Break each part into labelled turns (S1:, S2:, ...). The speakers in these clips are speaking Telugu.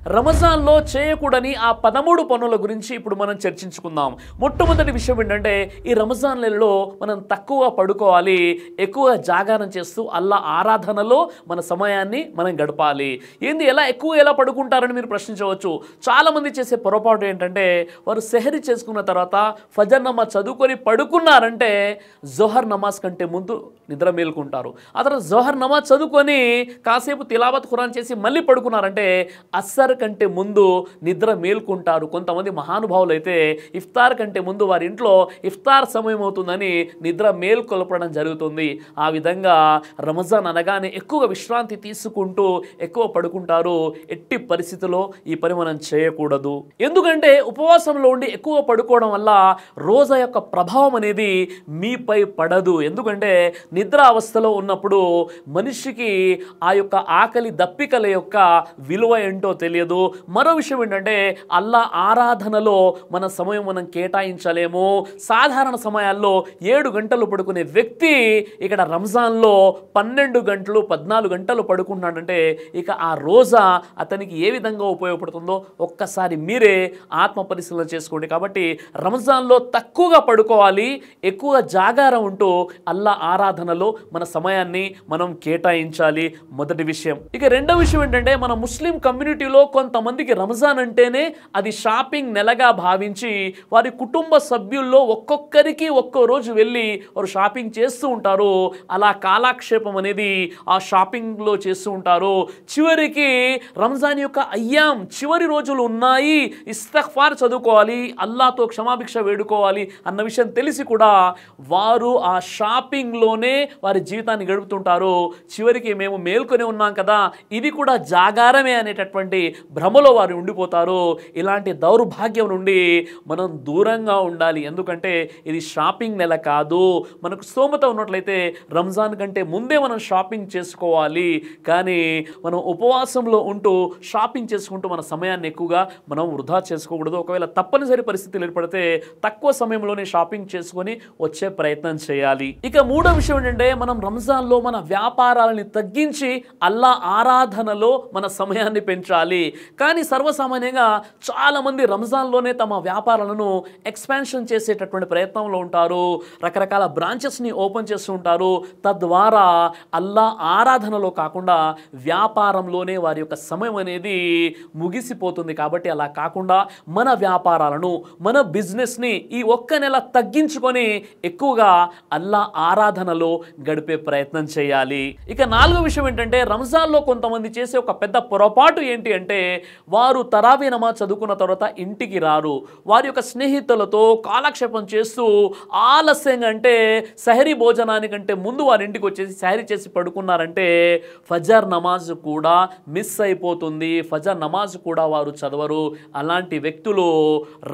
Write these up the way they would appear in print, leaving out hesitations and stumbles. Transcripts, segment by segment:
S1: రమజాన్లో చేయకూడని ఆ 13 పనుల గురించి ఇప్పుడు మనం చర్చించుకుందాం. మొట్టమొదటి విషయం ఏంటంటే ఈ రమజాన్ నెలలో మనం తక్కువ పడుకోవాలి, ఎక్కువ జాగారం చేస్తూ అల్లా ఆరాధనలో మన సమయాన్ని మనం గడపాలి. ఎలా పడుకుంటారని మీరు ప్రశ్నించవచ్చు. చాలామంది చేసే పొరపాటు ఏంటంటే వారు సెహరీ చేసుకున్న తర్వాత ఫజర్ నమాజ్ చదువుకొని పడుకున్నారంటే జోహర్ నమాజ్ కంటే ముందు నిద్ర మేలుకుంటారు. ఆ తర్వాత జోహర్ నమాజ్ చదువుకొని కాసేపు తిలావత్ ఖురాన్ చేసి మళ్ళీ పడుకున్నారంటే అస్సర్ కంటే ముందు నిద్ర మేల్కుంటారు. కొంతమంది మహానుభావులు అయితే ఇఫ్తార్ కంటే ముందు వారి ఇంట్లో ఇఫ్తార్ సమయం అవుతుందని నిద్ర మేల్కొల్పడం జరుగుతుంది. ఆ విధంగా రమజాన్ అనగానే ఎక్కువ విశ్రాంతి తీసుకుంటూ ఎక్కువ పడుకుంటారు. ఎట్టి పరిస్థితుల్లో ఈ పని మనం చేయకూడదు. ఎందుకంటే ఉపవాసంలో ఉండి ఎక్కువ పడుకోవడం వల్ల రోజా యొక్క ప్రభావం అనేది మీపై పడదు. ఎందుకంటే నిద్ర అవస్థలో ఉన్నప్పుడు మనిషికి ఆ యొక్క ఆకలి దప్పికల యొక్క విలువ ఏంటో తెలియదు. మరో విషయం ఏంటంటే అల్లా ఆరాధనలో మన సమయం మనం కేటాయించలేము. సాధారణ సమయాల్లో 7 గంటలు పడుకునే వ్యక్తి ఇక్కడ రంజాన్లో 12 గంటలు 14 గంటలు పడుకుంటున్నాడంటే ఇక ఆ రోజా అతనికి ఏ విధంగా ఉపయోగపడుతుందో ఒక్కసారి మీరే ఆత్మ పరిశీలన చేసుకోండి. కాబట్టి రంజాన్లో తక్కువగా పడుకోవాలి, ఎక్కువ జాగారం ఉంటూ అల్లా ఆరాధనలో మన సమయాన్ని మనం కేటాయించాలి. మొదటి విషయం. ఇక రెండో విషయం ఏంటంటే మన ముస్లిం కమ్యూనిటీలో కొంతమందికి రంజాన్ అంటేనే అది షాపింగ్ నెలగా భావించి వారి కుటుంబ సభ్యుల్లో ఒక్కొక్కరికి ఒక్కో రోజు వెళ్ళి వారు షాపింగ్ చేస్తూ ఉంటారు. అలా కాలక్షేపం అనేది ఆ షాపింగ్లో చేస్తూ ఉంటారు. చివరికి రంజాన్ యొక్క అయ్యాం చివరి రోజులు ఉన్నాయి, ఇస్తగ్ఫార్ చదువుకోవాలి, అల్లాతో క్షమాభిక్ష వేడుకోవాలి అన్న విషయం తెలిసి కూడా వారు ఆ షాపింగ్లోనే వారి జీవితాన్ని గడుపుతుంటారు. చివరికి మేము మేల్కొని ఉన్నాం కదా, ఇది కూడా జాగారమే అనేటటువంటి భ్రమలో వారు ఉండిపోతారు. ఇలాంటి దౌర్భాగ్యం నుండి మనం దూరంగా ఉండాలి. ఎందుకంటే ఇది షాపింగ్ నెల కాదు. మనకు స్తోమత ఉన్నట్లయితే రంజాన్ కంటే ముందే మనం షాపింగ్ చేసుకోవాలి. కానీ మనం ఉపవాసంలో ఉంటూ షాపింగ్ చేసుకుంటూ మన సమయాన్ని ఎక్కువగా మనం వృధా చేసుకోకూడదు. ఒకవేళ తప్పనిసరి పరిస్థితులు ఏర్పడితే తక్కువ సమయంలోనే షాపింగ్ చేసుకొని వచ్చే ప్రయత్నం చేయాలి. ఇక మూడో విషయం ఏంటంటే మనం రంజాన్లో మన వ్యాపారాలని తగ్గించి అల్లా ఆరాధనలో మన సమయాన్ని పెంచాలి. కానీ సర్వసామాన్యంగా చాలామంది రంజాన్లోనే తమ వ్యాపారాలను ఎక్స్పాన్షన్ చేసేటటువంటి ప్రయత్నంలో ఉంటారు. రకరకాల బ్రాంచెస్ని ఓపెన్ చేస్తూ ఉంటారు. తద్వారా అల్లా ఆరాధనలో కాకుండా వ్యాపారంలోనే వారి యొక్క సమయం అనేది ముగిసిపోతుంది. కాబట్టి అలా కాకుండా మన వ్యాపారాలను మన బిజినెస్ని ఈ ఒక్క నెల తగ్గించుకొని ఎక్కువగా అల్లా ఆరాధనలో గడిపే ప్రయత్నం చేయాలి. ఇక నాలుగో విషయం ఏంటంటే రంజాన్లో కొంతమంది చేసే ఒక పెద్ద పొరపాటు ఏంటి అంటే వారు తరావీ నమాజ్ చదువుకున్న తర్వాత ఇంటికి రారు. వారి యొక్క స్నేహితులతో కాలక్షేపం చేస్తూ ఆలస్యంగా అంటే సహరీ భోజనానికంటే ముందు వారి ఇంటికి వచ్చేసి సహరీ చేసి పడుకున్నారంటే ఫజర్ నమాజ్ కూడా మిస్ అయిపోతుంది. ఫజర్ నమాజ్ కూడా వారు చదవరు. అలాంటి వ్యక్తులు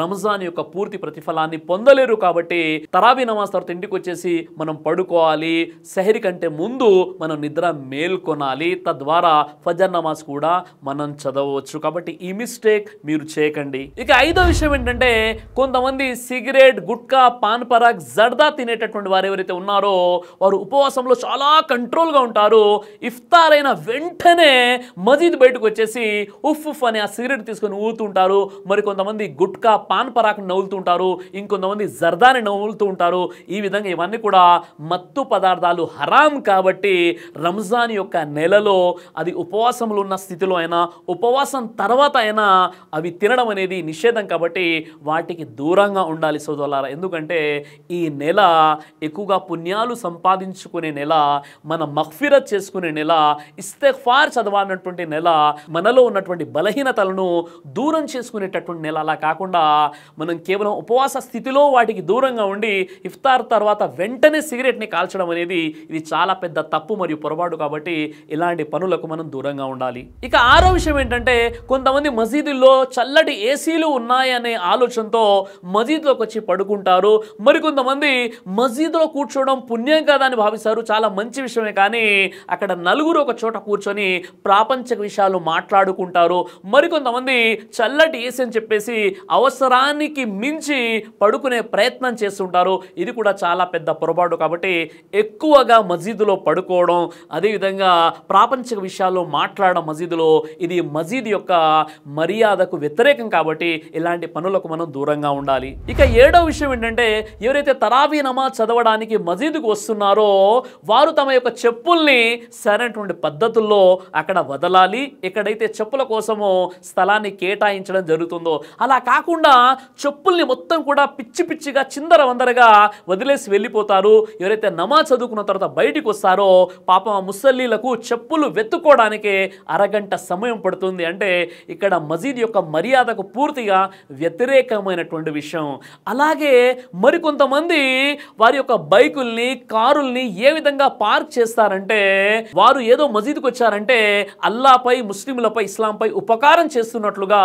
S1: రంజాన్ యొక్క పూర్తి ప్రతిఫలాన్ని పొందలేరు. కాబట్టి తరావీ నమాజ్ తర్వాత ఇంటికి వచ్చేసి మనం పడుకోవాలి. సహరీ కంటే ముందు మనం నిద్ర మేల్కొనాలి. తద్వారా ఫజర్ నమాజ్ కూడా మనం చదవచ్చు. కాబట్టి ఈ మిస్టేక్ మీరు చేయకండి. ఇక ఐదో విషయం ఏంటంటే కొంతమంది సిగరెట్, గుట్కా, పాన్ పరాగ్, జర్దా తినేటటువంటి వారు ఎవరైతే ఉన్నారో వారు ఉపవాసంలో చాలా కంట్రోల్గా ఉంటారు. ఇఫ్తార్ అయిన వెంటనే మజీద్ బయటకు వచ్చేసి ఉఫ్ అని ఆ సిగరెట్ తీసుకొని ఊతుంటారు. మరి కొంతమంది గుట్కా, పాన్ పరాగ్ని నవ్వులుతుంటారు. ఇంకొంతమంది జర్దాని నవ్వులుతూ ఉంటారు. ఈ విధంగా ఇవన్నీ కూడా మత్తు పదార్థాలు హరాం. కాబట్టి రంజాన్ యొక్క నెలలో అది ఉపవాసంలో ఉన్న స్థితిలో అయినా ఉపవాసం తర్వాత అయినా అవి తినడం అనేది నిషేధం. కాబట్టి వాటికి దూరంగా ఉండాలి సోదరులారా. ఎందుకంటే ఈ నెల ఎక్కువగా పుణ్యాలు సంపాదించుకునే నెల, మన మగ్ఫిరత్ చేసుకునే నెల, ఇస్తగ్ఫార్ చదవాలన్నటువంటి నెల, మనలో ఉన్నటువంటి బలహీనతలను దూరం చేసుకునేటటువంటి నెల. అలా కాకుండా మనం కేవలం ఉపవాస స్థితిలో వాటికి దూరంగా ఉండి ఇఫ్తార్ తర్వాత వెంటనే సిగరెట్ని కాల్చడం అనేది ఇది చాలా పెద్ద తప్పు మరియు పొరపాటు. కాబట్టి ఇలాంటి పనులకు మనం దూరంగా ఉండాలి. ఇక ఆరో విషయం ఏంటంటే కొంతమంది మసీదుల్లో చల్లటి ఏసీలు ఉన్నాయనే ఆలోచనతో మసీదులోకి వచ్చి పడుకుంటారు. మరికొంతమంది మసీదులో కూర్చోవడం పుణ్యం కదా అని భావిస్తారు. చాలా మంచి విషయమే. కానీ అక్కడ నలుగురు ఒక చోట కూర్చొని ప్రాపంచిక విషయాలు మాట్లాడుకుంటారు. మరికొంతమంది చల్లటి ఏసీ అని చెప్పేసి అవసరానికి మించి పడుకునే ప్రయత్నం చేస్తుంటారు. ఇది కూడా చాలా పెద్ద పొరపాటు. కాబట్టి ఎక్కువగా మసీదులో పడుకోవడం, అదేవిధంగా ప్రాపంచిక విషయాల్లో మాట్లాడడం మసీదులో, ఇది మసీద్ మసీద్ యొక్క మర్యాదకు వ్యతిరేకం కాబట్టి ఇలాంటి పనులకు మనం దూరంగా ఉండాలి. ఇక 7వ విషయం ఏంటంటే, ఎవరైతే తరావీ నమాజ్ చదవడానికి మసీదుకు వస్తున్నారో వారు తమ యొక్క చెప్పుల్ని సరైనటువంటి పద్ధతుల్లో అక్కడ వదలాలి. ఎక్కడైతే చెప్పుల కోసమో స్థలాన్ని కేటాయించడం జరుగుతుందో అలా కాకుండా చెప్పుల్ని మొత్తం కూడా పిచ్చి పిచ్చిగా చిందరవందరగా వదిలేసి వెళ్ళిపోతారు. ఎవరైతే నమాజ్ చదువుకున్న తర్వాత బయటికి వస్తారో పాపం ఆ ముసల్లీలకు చెప్పులు వెతుక్కోవడానికి అరగంట సమయం పడుతుంది. అంటే ఇక్కడ మసీద్ యొక్క మర్యాదకు పూర్తిగా వ్యతిరేకమైనటువంటి విషయం. అలాగే మరికొంతమంది వారి యొక్క బైకుల్ని కారుల్ని ఏ విధంగా పార్క్ చేస్తారంటే, వారు ఏదో మసీదుకు వచ్చారంటే అల్లాపై ముస్లింలపై ఇస్లాంపై ఉపకారం చేస్తున్నట్లుగా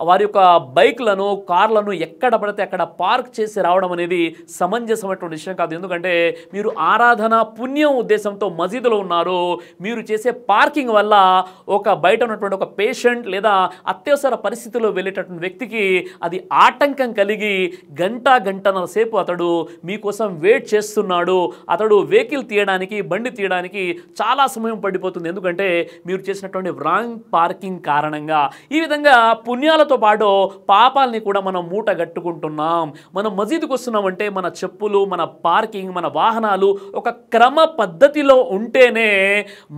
S1: వారి యొక్క బైక్లను కార్లను ఎక్కడ పడితే అక్కడ పార్క్ చేసి రావడం అనేది సమంజసమైనటువంటి విషయం కాదు. ఎందుకంటే మీరు ఆరాధన పుణ్యం ఉద్దేశంతో మసీదులో ఉన్నారు. మీరు చేసే పార్కింగ్ వల్ల ఒక బయట ఉన్నటువంటి ఒక పేషెంట్ లేదా అత్యవసర పరిస్థితిలో వెళ్ళేటటువంటి వ్యక్తికి అది ఆటంకం కలిగి గంటన్నర సేపు అతడు మీకోసం వెయిట్ చేస్తున్నాడు. అతడు వెహికల్ తీయడానికి బండి తీయడానికి చాలా సమయం పడిపోతుంది. ఎందుకంటే మీరు చేసినటువంటి రాంగ్ పార్కింగ్ కారణంగా. ఈ విధంగా పుణ్యాలతో పాటు పాపాలని కూడా మనం మూట గట్టుకుంటున్నాం. మనం మసీదుకు వస్తున్నామంటే మన చెప్పులు, మన పార్కింగ్, మన వాహనాలు ఒక క్రమ పద్ధతిలో ఉంటేనే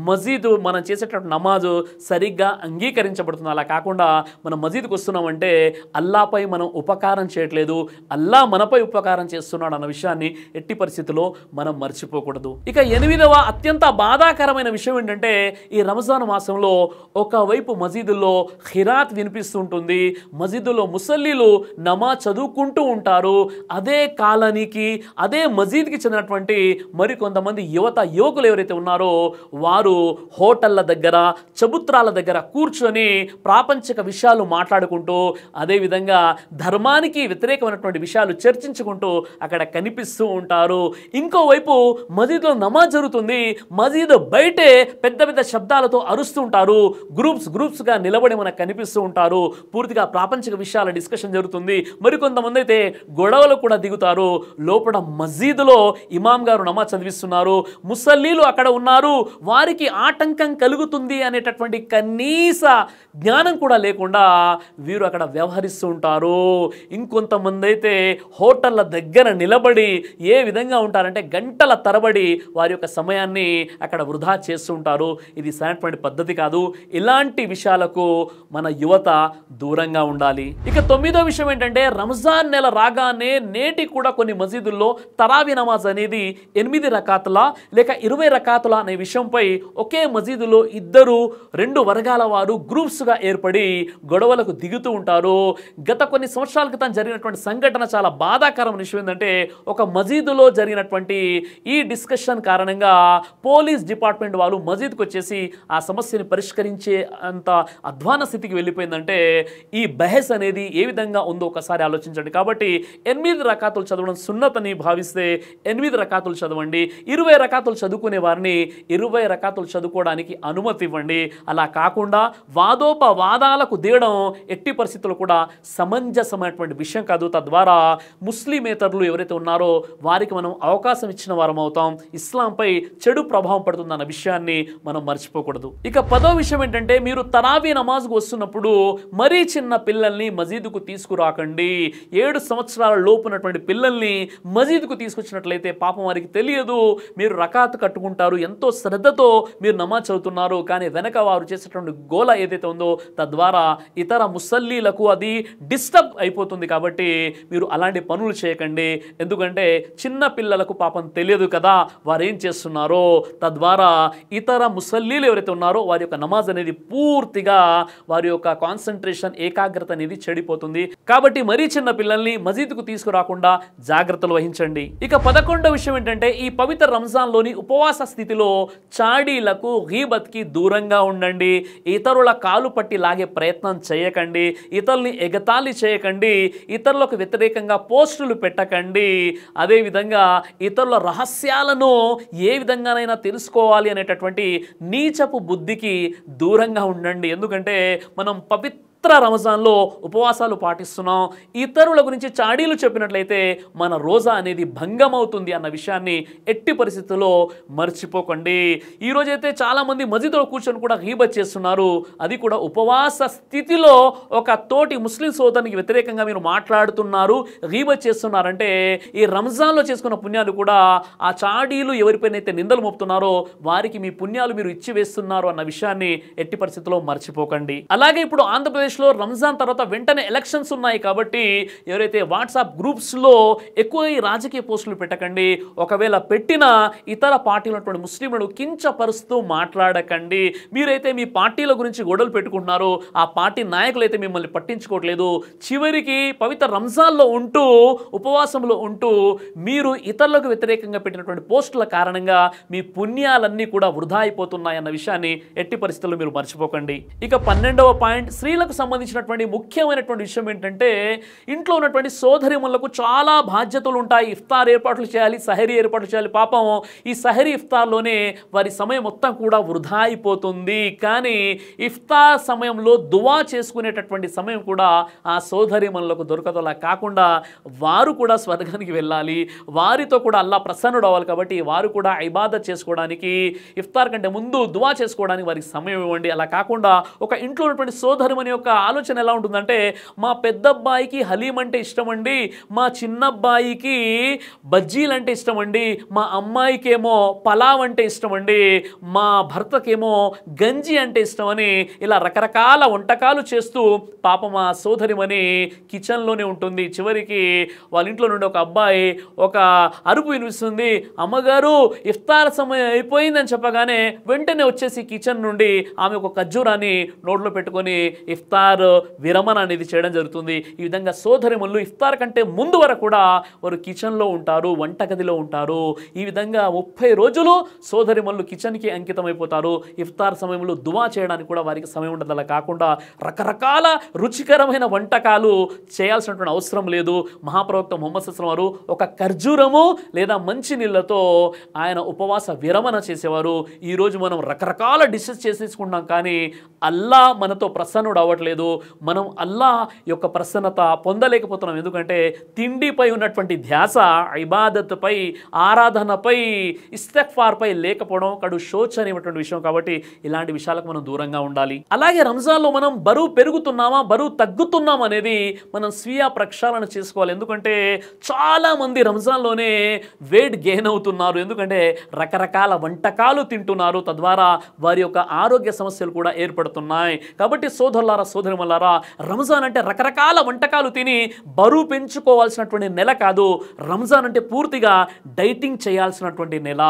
S1: మసీదు మనం చేసేటటువంటి నమాజు సరిగ్గా అంగీకరించబడుతుంది. అలా కాకుండా మనం మసీదుకు వస్తున్నామంటే అల్లాపై మనం ఉపకారం చేయట్లేదు, అల్లా మనపై ఉపకారం చేస్తున్నాడు అన్న విషయాన్ని ఎట్టి పరిస్థితుల్లో మనం మర్చిపోకూడదు. ఇక 8వ అత్యంత బాధాకరమైన విషయం ఏంటంటే, ఈ రంజాన్ మాసంలో ఒకవైపు మసీదుల్లో ఖిరాత్ వినిపిస్తుంటుంది, మసీదుల్లో ముసల్లీలు నమాజ్ చదువుకుంటూ ఉంటారు. అదే కాలనీకి అదే మసీద్కి చెందినటువంటి మరికొంతమంది యువకులు ఎవరైతే ఉన్నారో వారు హోటళ్ల దగ్గర చబుత్రాల దగ్గర కూర్చొని ప్రాపంచిక విషయాలు మాట్లాడుకుంటూ అదేవిధంగా ధర్మానికి వ్యతిరేకమైనటువంటి విషయాలు చర్చించుకుంటూ అక్కడ కనిపిస్తూ ఉంటారు. ఇంకోవైపు మసీదులో నమాజ్ జరుగుతుంది, మసీద్ బయటే పెద్ద పెద్ద శబ్దాలతో అరుస్తూ ఉంటారు. గ్రూప్స్గా నిలబడి మనకు కనిపిస్తూ ఉంటారు. పూర్తిగా ప్రాపంచిక విషయాల డిస్కషన్ జరుగుతుంది. మరికొంతమంది అయితే గొడవలు కూడా దిగుతారు. లోపల మసీదులో ఇమాం గారు నమాజ్ చదివిస్తున్నారు, ముసల్లీలు అక్కడ ఉన్నారు, వారికి ఆటంకం కలుగుతుంది అనేటటువంటి కనీస జ్ఞానం కూడా లేకుండా వీరు అక్కడ వ్యవహరిస్తూ ఉంటారు. ఇంకొంతమంది అయితే హోటళ్ల దగ్గర నిలబడి ఏ విధంగా ఉంటారంటే గంటల తరబడి వారి యొక్క సమయాన్ని అక్కడ వృధా చేస్తూ ఉంటారు. ఇది సరైనటువంటి పద్ధతి కాదు. ఇలాంటి విషయాలకు మన యువత దూరంగా ఉండాలి. ఇక 9వ విషయం ఏంటంటే, రంజాన్ నెల రాగానే నేటికి కూడా కొన్ని మసీదుల్లో తరావీ నమాజ్ అనేది 8 రకాతుల లేక 20 రకాతుల అనే విషయంపై ఒకే మసీదులో 2 వర్గాల వారు గ్రూప్స్గా ఏర్పడి గొడవలకు దిగుతూ ఉంటారు. గత కొన్ని సంవత్సరాల క్రితం జరిగినటువంటి సంఘటన చాలా బాధాకరమైన విషయం ఏంటంటే, ఒక మసీదులో జరిగినటువంటి ఈ డిస్కషన్ కారణంగా పోలీస్ డిపార్ట్మెంట్ వాళ్ళు మసీద్కి వచ్చేసి ఆ సమస్యని పరిష్కరించే అంత అధ్వాన స్థితికి వెళ్ళిపోయిందంటే ఈ బహస్ అనేది ఏ విధంగా ఉందో ఒకసారి ఆలోచించండి. కాబట్టి 8 రకాతులు చదవడం సున్నతని భావిస్తే 8 రకాతులు చదవండి. 20 రకాతులు చదువుకునే వారిని 20 రకాతులు చదువుకోవడానికి అనుమతి ఇవ్వండి. అలా కాకుండా వాదోపవాదాలకు దిగడం ఎట్టి పరిస్థితుల్లో కూడా సమంజసమైనటువంటి విషయం కాదు. తద్వారా ముస్లిమేతరులు ఎవరైతే ఉన్నారో వారికి మనం అవకాశం ఇచ్చిన వారం అవుతాం. ఇస్లాంపై చెడు ప్రభావం పడుతుందన్న విషయాన్ని మనం మర్చిపోకూడదు. ఇక 10వ విషయం ఏంటంటే, మీరు తరావీ నమాజ్కు వస్తున్నప్పుడు మరీ చిన్న పిల్లల్ని మసీదుకు తీసుకురాకండి. 7 సంవత్సరాల లోపునటువంటి పిల్లల్ని మసీదుకు తీసుకొచ్చినట్లయితే పాపం వారికి తెలియదు, మీరు రకాత్ కట్టుకుంటారు, ఎంతో శ్రద్ధతో మీరు నమాజ్ చదువుతున్నారు, కానీ వెనక వారు చేసేటువంటి గోల ఏదైతే ఉందో తద్వారా ఇతర ముసల్లీలకు అది డిస్టర్బ్ అయిపోతుంది. కాబట్టి మీరు అలాంటి పనులు చేయకండి. ఎందుకంటే చిన్న పిల్లలకు పాపం తెలియదు కదా వారు ఏం చేస్తున్నారో. తద్వారా ఇతర ముసల్లీలు ఎవరైతే ఉన్నారో వారి యొక్క నమాజ్ అనేది పూర్తిగా వారి యొక్క కాన్సన్ట్రేషన్ ఏకాగ్రత అనేది చెడిపోతుంది. కాబట్టి మరీ చిన్న పిల్లల్ని మసీదుకు తీసుకురాకుండా జాగ్రత్తలు వహించండి. ఇక 11వ విషయం ఏంటంటే, ఈ పవిత్ర రంజాన్లోని ఉపవాస స్థితిలో చాడీలకు గీబత్కి దూరంగా ఉండండి. ఇతరుల కాలు పట్టి లాగే ప్రయత్నం చేయకండి, ఇతరుల్ని ఎగతాళి చేయకండి, ఇతరులకు వ్యతిరేకంగా పోస్టులు పెట్టకండి. అదేవిధంగా ఇతరుల రహస్యాలను ఏ విధంగానైనా తెలుసుకోవాలి అనేటటువంటి నీచపు బుద్ధికి దూరంగా ఉండండి. ఎందుకంటే మనం పవిత్ర పవిత్ర రంజాన్లో ఉపవాసాలు పాటిస్తున్నాం, ఇతరుల గురించి చాడీలు చెప్పినట్లయితే మన రోజా అనేది భంగం అవుతుంది అన్న విషయాన్ని ఎట్టి పరిస్థితుల్లో మర్చిపోకండి. ఈరోజైతే చాలామంది మస్జిద్లో కూర్చొని కూడా గీబత్ చేస్తున్నారు, అది కూడా ఉపవాస స్థితిలో ఒక తోటి ముస్లిం సోదరునికి వ్యతిరేకంగా మీరు మాట్లాడుతున్నారు, గీబత్ చేస్తున్నారంటే ఈ రంజాన్లో చేసుకున్న పుణ్యాలు కూడా ఆ చాడీలు ఎవరిపైనైతే నిందలు మోపుతున్నారో వారికి మీ పుణ్యాలు మీరు ఇచ్చి వేస్తున్నారు అన్న విషయాన్ని ఎట్టి పరిస్థితుల్లో మర్చిపోకండి. అలాగే ఇప్పుడు ఆంధ్రప్రదేశ్లో రంజాన్ తర్వాత వెంటనే ఎలక్షన్స్ ఉన్నాయి కాబట్టి ఎవరైతే వాట్సాప్ గ్రూప్స్లో ఎక్కువ ఈ రాజకీయ పోస్టులు పెట్టకండి. ఒకవేళ పెట్టినా ఇతర పార్టీలు ఉన్నటువంటి ముస్లింలను కించపరుస్తూ మాట్లాడకండి. మీరైతే మీ పార్టీల గురించి గొడవలు పెట్టుకుంటున్నారు, ఆ పార్టీ నాయకులు అయితే మిమ్మల్ని పట్టించుకోవట్లేదు. చివరికి పవిత్ర రంజాన్లో ఉంటూ ఉపవాసంలో ఉంటూ మీరు ఇతరులకు వ్యతిరేకంగా పెట్టినటువంటి పోస్టుల కారణంగా మీ పుణ్యాలన్నీ కూడా వృధా అయిపోతున్నాయన్న విషయాన్ని ఎట్టి పరిస్థితుల్లో మీరు మర్చిపోకండి. ఇక 12వ పాయింట్, స్త్రీలకు సంబంధించినటువంటి ముఖ్యమైనటువంటి విషయం ఏంటంటే ఇంట్లో ఉన్నటువంటి సోదరిమణులకు చాలా బాధ్యతలు ఉంటాయి. ఇఫ్తార్ ఏర్పాట్లు చేయాలి, సహరీ ఏర్పాట్లు చేయాలి. పాపం ఈ సహరీ ఇఫ్తార్లోనే వారి సమయం మొత్తం కూడా వృధా అయిపోతుంది. కానీ ఇఫ్తార్ సమయంలో దువా చేసుకునేటటువంటి సమయం కూడా ఆ సోదరిమణులకు దొరకదు. అలా కాకుండా వారు కూడా స్వర్గానికి వెళ్ళాలి, వారితో కూడా అల్లా ప్రసన్నుడు అవ్వాలి. కాబట్టి వారు కూడా ఇబాదత్ చేసుకోవడానికి ఇఫ్తార్ కంటే ముందు దువా చేసుకోవడానికి వారికి సమయం ఇవ్వండి. అలా కాకుండా ఒక ఇంట్లో ఉన్నటువంటి సోదరిమణి యొక్క ఆలోచన ఎలా ఉంటుందంటే మా పెద్దబ్బాయికి హలీం అంటే ఇష్టం అండి, మా చిన్నబ్బాయికి బజ్జీలు అంటే ఇష్టం అండి, మా అమ్మాయికేమో పలావ్ అంటే ఇష్టం అండి, మా భర్తకేమో గంజి అంటే ఇష్టం అని ఇలా రకరకాల వంటకాలు చేస్తూ పాపం మా సోదరిమణి కిచెన్లోనే ఉంటుంది. చివరికి వాళ్ళ ఇంట్లో నుండి ఒక అబ్బాయి ఒక అరుపు వినిపిస్తుంది, అమ్మగారు ఇఫ్తార్ సమయం అయిపోయిందని చెప్పగానే వెంటనే వచ్చేసి కిచెన్ నుండి ఆమె ఒక ఖర్జూరాన్ని నోట్లో పెట్టుకొని ఇఫ్తార్ విరమణ అనేది చేయడం జరుగుతుంది. ఈ విధంగా సోదరిమణులు ఇఫ్తార్ కంటే ముందు వరకు కూడా వారు కిచెన్లో ఉంటారు, వంటగదిలో ఉంటారు. ఈ విధంగా 30 రోజులు సోదరిమణులు కిచెన్కి అంకితం అయిపోతారు. ఇఫ్తార్ సమయంలో దువా చేయడానికి కూడా వారికి సమయం ఉండదు. అలా కాకుండా రకరకాల రుచికరమైన వంటకాలు చేయాల్సినటువంటి అవసరం లేదు. మహాప్రవక్త ముహమ్మద్ సల్లల్లాహు అలైహి వసల్లం వారు ఒక ఖర్జూరము లేదా మంచి నీళ్ళతో ఆయన ఉపవాస విరమణ చేసేవారు. ఈరోజు మనం రకరకాల డిషెస్ చేసేసుకుంటాం, కానీ అల్లా మనతో ప్రసన్నుడు అవ్వట్లేదు. మనం అల్లా యొక్క ప్రసన్నత పొందలేకపోతున్నాం. ఎందుకంటే తిండిపై ఉన్నటువంటి ధ్యాస ఇబాదత్పై, ఆరాధనపై, ఇస్తిగ్ఫార్పై లేకపోవడం కడు శోచనీయమైనటువంటి విషయం. కాబట్టి ఇలాంటి విషయాలకు మనం దూరంగా ఉండాలి. అలాగే రంజాన్లో మనం బరువు పెరుగుతున్నామా, బరువు తగ్గుతున్నామా అనేది మనం స్వీయ ప్రక్షాళన చేసుకోవాలి. ఎందుకంటే చాలామంది రంజాన్లోనే వెయిట్ గెయిన్ అవుతున్నారు. ఎందుకంటే రకరకాల వంటకాలు తింటున్నారు, తద్వారా వారి యొక్క ఆరోగ్య సమస్యలు కూడా ఏర్పడుతున్నాయి. కాబట్టి సోదరులారా, సోదరిమణులారా, రంజాన్ అంటే రకరకాల వంటకాలు తిని బరువు పెంచుకోవాల్సినటువంటి నెల కాదు. రంజాన్ అంటే పూర్తిగా డైటింగ్ చేయాల్సినటువంటి నెల.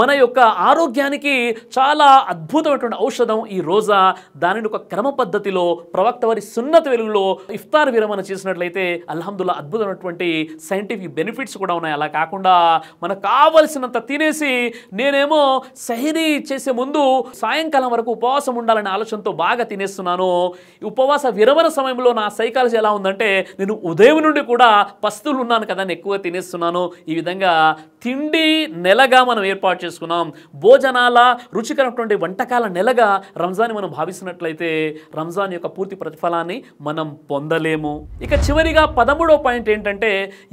S1: మన యొక్క ఆరోగ్యానికి చాలా అద్భుతమైనటువంటి ఔషధం ఈ రోజా. దానిని ఒక క్రమ పద్ధతిలో ప్రవక్త వారి సున్నత వెలుగులో ఇఫ్తార్ విరమణ చేసినట్లయితే అల్హమ్దుల్లా అద్భుతమైనటువంటి సైంటిఫిక్ బెనిఫిట్స్ కూడా ఉన్నాయి. అలా కాకుండా మనకు కావలసినంత తినేసి నేనేమో సహరీ చేసే ముందు సాయంకాలం వరకు ఉపవాసం ఉండాలనే ఆలోచనతో బాగా తినేస్తున్నాను. ఉపవాస విరమణ సమయంలో నా సైకాలజీ ఎలా ఉందంటే నేను ఉదయం నుండి కూడా పస్తులు ఉన్నాను కదా అని ఎక్కువ తినేస్తున్నాను. ఈ విధంగా తిండి నెలగా మనం ఏర్పాటు చేసుకున్నాం. భోజనాల రుచికరమైనటువంటి వంటకాల నెలగా రంజాన్ మనం భావిస్తున్నట్లయితే రంజాన్ యొక్క పూర్తి ప్రతిఫలాన్ని మనం పొందలేము. ఇక చివరిగా 13వ పాయింట్ ఏంటంటే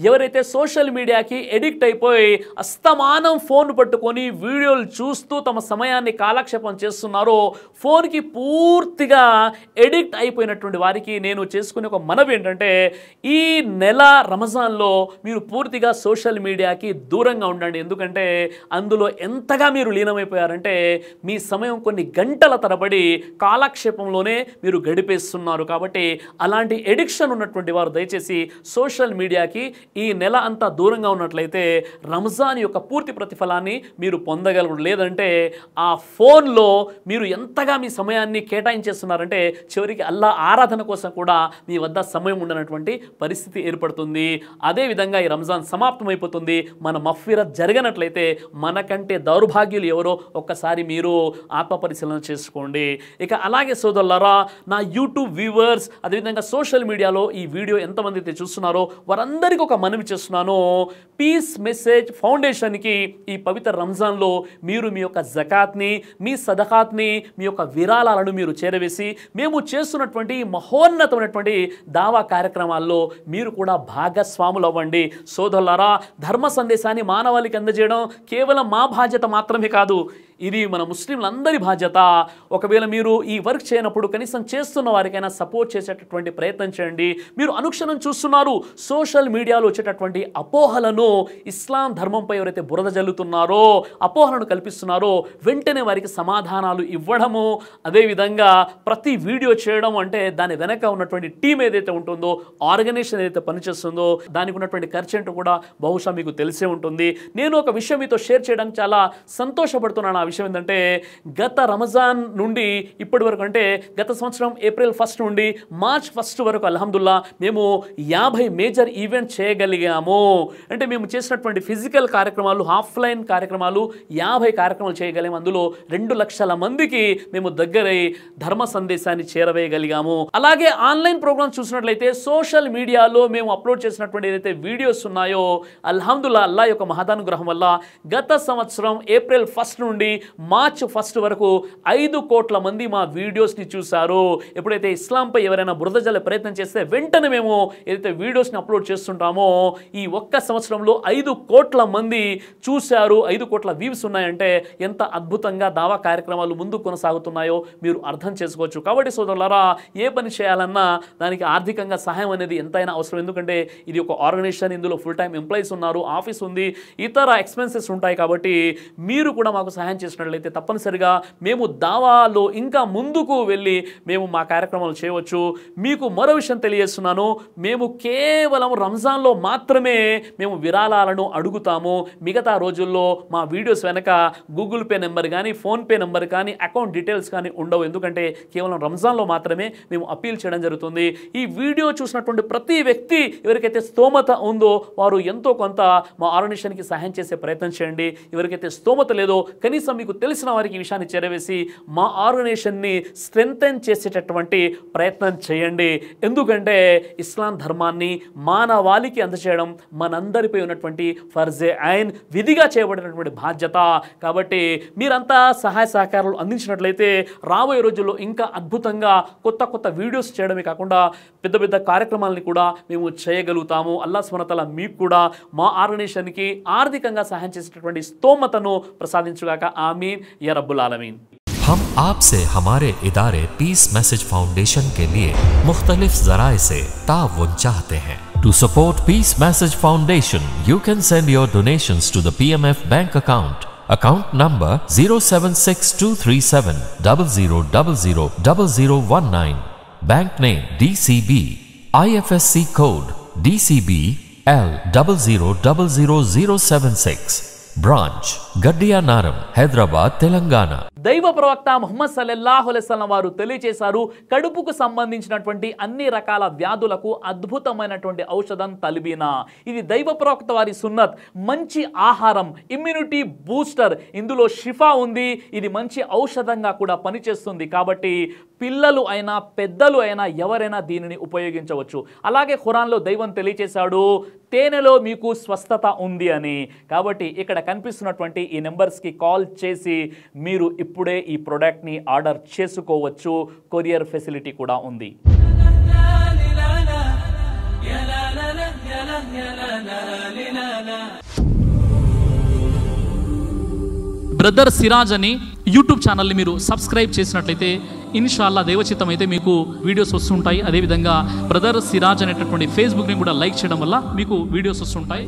S1: ఎవరైతే సోషల్ మీడియాకి ఎడిక్ట్ అయిపోయి అస్తమానం ఫోన్ పట్టుకొని వీడియోలు చూస్తూ తమ సమయాన్ని కాలక్షేపం చేస్తున్నారో, ఫోన్కి పూర్తిగా ఎడిక్ట్ అయిపోయినటువంటి వారికి నేను చేసుకునే ఒక మనవి ఏంటంటే ఈ నెల రంజాన్లో మీరు పూర్తిగా సోషల్ మీడియాకి దూరంగా ఉండండి. ఎందుకంటే అందులో ఎంతగా మీరు లీనమైపోయారంటే మీ సమయం కొన్ని గంటల తరబడి కాలక్షేపంలోనే మీరు గడిపేస్తున్నారు. కాబట్టి అలాంటి ఎడిక్షన్ ఉన్నటువంటి వారు దయచేసి సోషల్ మీడియాకి ఈ నెల అంతా దూరంగా ఉన్నట్లయితే రంజాన్ యొక్క పూర్తి ప్రతిఫలాన్ని మీరు పొందగలరు. లేదంటే ఆ ఫోన్లో మీరు ఎంతగా మీ సమయాన్ని కేటాయించేస్తున్నారంటే చివరికి అల్లా ఆరాధన కోసం కూడా మీ వద్ద సమయం ఉండనటువంటి పరిస్థితి ఏర్పడుతుంది. అదేవిధంగా ఈ రంజాన్ సమాప్తమైపోతుంది. మన మఫ్ఫిరత్ జరగనట్లయితే మనకంటే దౌర్భాగ్యులు ఎవరో ఒక్కసారి మీరు ఆత్మపరిశీలన చేసుకోండి. ఇక అలాగే సోదరులారా, నా యూట్యూబ్ వ్యూవర్స్, అదేవిధంగా సోషల్ మీడియాలో ఈ వీడియో ఎంతమంది అయితే చూస్తున్నారో వారందరికీ ఒక మనవి చేస్తున్నాను. పీస్ మెసేజ్ ఫౌండేషన్కి ఈ పవిత్ర రంజాన్లో మీరు మీ యొక్క జకాత్ని, మీ సదకాత్ని, మీ యొక్క విరాళాలను మీరు చేరవేసి మేము చేస్తున్న చేస్తున్నటువంటి మహోన్నతమైనటువంటి దావా కార్యక్రమాల్లో మీరు కూడా భాగస్వాములు అవ్వండి. సోదరులారా, ధర్మ సందేశాన్ని మానవాళికి అందజేయడం కేవలం మా బాధ్యత మాత్రమే కాదు, ఇది మన ముస్లింలందరి బాధ్యత. ఒకవేళ మీరు ఈ వర్క్ చేయనప్పుడు కనీసం చేస్తున్న వారికైనా సపోర్ట్ చేసేటటువంటి ప్రయత్నం చేయండి. మీరు అనుక్షణం చూస్తున్నారు సోషల్ మీడియాలో వచ్చేటటువంటి అపోహలను, ఇస్లాం ధర్మంపై ఎవరైతే బురద జల్లుతున్నారో, అపోహలను కల్పిస్తున్నారో వెంటనే వారికి సమాధానాలు ఇవ్వడము, అదేవిధంగా ప్రతి వీడియో చేయడం, అంటే దాని వెనక ఉన్నటువంటి టీం ఏదైతే ఉంటుందో, ఆర్గనైజేషన్ ఏదైతే పనిచేస్తుందో దానికి ఉన్నటువంటి ఖర్చు ఏంటో కూడా బహుశా మీకు తెలిసే ఉంటుంది. నేను ఒక విషయం మీతో షేర్ చేయడానికి చాలా సంతోషపడుతున్నాను. విషయం ఏంటంటే, గత రంజాన్ నుండి ఇప్పటి వరకు, అంటే గత సంవత్సరం ఏప్రిల్ 1 నుండి మార్చ్ 1 వరకు అల్హమ్దుల్లా మేము 50 మేజర్ ఈవెంట్ చేయగలిగాము. అంటే మేము చేసినటువంటి ఫిజికల్ కార్యక్రమాలు, ఆఫ్లైన్ కార్యక్రమాలు 50 కార్యక్రమాలు చేయగలిగాము. అందులో 2 లక్షల మందికి మేము దగ్గరై ధర్మ సందేశాన్ని చేరవేయగలిగాము. అలాగే ఆన్లైన్ ప్రోగ్రామ్స్ చూసినట్లయితే సోషల్ మీడియాలో మేము అప్లోడ్ చేసినటువంటి ఏదైతే వీడియోస్ ఉన్నాయో, అల్హమ్దుల్లా అల్లా యొక్క మహదానుగ్రహం వల్ల గత సంవత్సరం ఏప్రిల్ 1 నుండి మార్చ్ 1 వరకు 5 కోట్ల మంది మా వీడియోస్ని చూశారు. ఎప్పుడైతే ఇస్లాంపై ఎవరైనా బురద జల్లే ప్రయత్నం చేస్తే వెంటనే మేము ఏదైతే వీడియోస్ని అప్లోడ్ చేస్తుంటామో, ఈ ఒక్క సంవత్సరంలో 5 కోట్ల మంది చూశారు. 5 కోట్ల వ్యూస్ ఉన్నాయంటే ఎంత అద్భుతంగా దావా కార్యక్రమాలు ముందు కొనసాగుతున్నాయో మీరు అర్థం చేసుకోవచ్చు. కాబట్టి సోదరులారా, ఏ పని చేయాలన్నా దానికి ఆర్థికంగా సహాయం అనేది ఎంతైనా అవసరం. ఎందుకంటే ఇది ఒక ఆర్గనైజేషన్, ఇందులో ఫుల్ టైం ఎంప్లాయీస్ ఉన్నారు, ఆఫీస్ ఉంది, ఇతర ఎక్స్పెన్సెస్ ఉంటాయి. కాబట్టి మీరు కూడా మాకు సహాయం చేసినట్లయితే తప్పనిసరిగా మేము దావాలో ఇంకా ముందుకు వెళ్ళి మేము మా కార్యక్రమాలు చేయవచ్చు. మీకు మరో విషయం తెలియజేస్తున్నాను, మేము కేవలం రంజాన్లో మాత్రమే మేము విరాళాలను అడుగుతాము. మిగతా రోజుల్లో మా వీడియోస్ వెనక గూగుల్ పే నెంబర్ కానీ, ఫోన్పే నెంబర్ కానీ, అకౌంట్ డీటెయిల్స్ కానీ ఉండవు. ఎందుకంటే కేవలం రంజాన్లో మాత్రమే మేము అప్పీల్ చేయడం జరుగుతుంది. ఈ వీడియో చూసినటువంటి ప్రతి వ్యక్తి ఎవరికైతే స్తోమత ఉందో వారు ఎంతో కొంత మా ఆర్గనైజేషన్కి సహాయం చేసే ప్రయత్నం చేయండి. ఎవరికైతే స్తోమత లేదో కనీసం మీకు తెలిసిన వారికి ఈ విషయాన్ని చేరవేసి మా ఆర్గనైజేషన్ని స్ట్రెంథెన్ చేసేటటువంటి ప్రయత్నం చేయండి. ఎందుకంటే ఇస్లాం ధర్మాన్ని మానవాళికి అందజేయడం మనందరిపై ఉన్నటువంటి ఫర్జే ఐన్, విధిగా చేయబడినటువంటి బాధ్యత. కాబట్టి మీరంతా సహాయ సహకారాలు అందించినట్లయితే రాబోయే రోజుల్లో ఇంకా అద్భుతంగా కొత్త కొత్త వీడియోస్ చేయడమే కాకుండా పెద్ద పెద్ద కార్యక్రమాలని కూడా మేము చేయగలుగుతాము. అల్లాహ్ సుబ్హానహు వ తఆలా మీకు కూడా మా ఆర్గనైజేషన్కి ఆర్థికంగా సహాయం చేసేటటువంటి స్తోమతను ప్రసాదించుగాక. आमीन या रब्बुल आलमीन।
S2: हम आपसे हमारे इदारे पीस मैसेज फाउंडेशन के लिए मुख्तलिफ ज़राए से ताउन चाहते हैं। To support Peace Message Foundation, you can send your donations to the PMF bank account. Account number 0762370000019. Bank name DCB. IFSC code DCB L000076. Branch Gaddiannaram, Hyderabad, Telangana.
S1: దైవ ప్రవక్త ముహమ్మద్ సల్లల్లాహు అలైహి వసల్లం వారు తెలియజేశారు, కడుపుకు సంబంధించినటువంటి అన్ని రకాల వ్యాధులకు అద్భుతమైనటువంటి ఔషధం తల్బీనా. ఇది దైవ ప్రవక్త వారి సున్నత్, మంచి ఆహారం, ఇమ్యూనిటీ బూస్టర్, ఇందులో షిఫా ఉంది. ఇది మంచి ఔషధంగా కూడా పనిచేస్తుంది. కాబట్టి పిల్లలు అయినా పెద్దలు అయినా ఎవరైనా దీనిని ఉపయోగించవచ్చు. అలాగే ఖురాన్లో దైవం తెలియజేశాడు, తేనెలో మీకు స్వస్థత ఉంది అని. కాబట్టి ఇక్కడ కనిపిస్తున్నటువంటి ఈ నెంబర్స్కి కాల్ చేసి మీరు ఇప్పుడే ఈ ప్రోడక్ట్ని ఆర్డర్ చేసుకోవచ్చు. కొరియర్ ఫెసిలిటీ కూడా ఉంది. బ్రదర్ సిరాజ్ అని యూట్యూబ్ ఛానల్ని మీరు సబ్స్క్రైబ్ చేసినట్లయితే ఇన్షాల్లా దైవచిత్తం అయితే మీకు వీడియోస్ వస్తుంటాయి. అదేవిధంగా బ్రదర్ సిరాజ్ అనేటటువంటి ఫేస్బుక్ని కూడా లైక్ చేయడం వల్ల మీకు వీడియోస్ వస్తుంటాయి.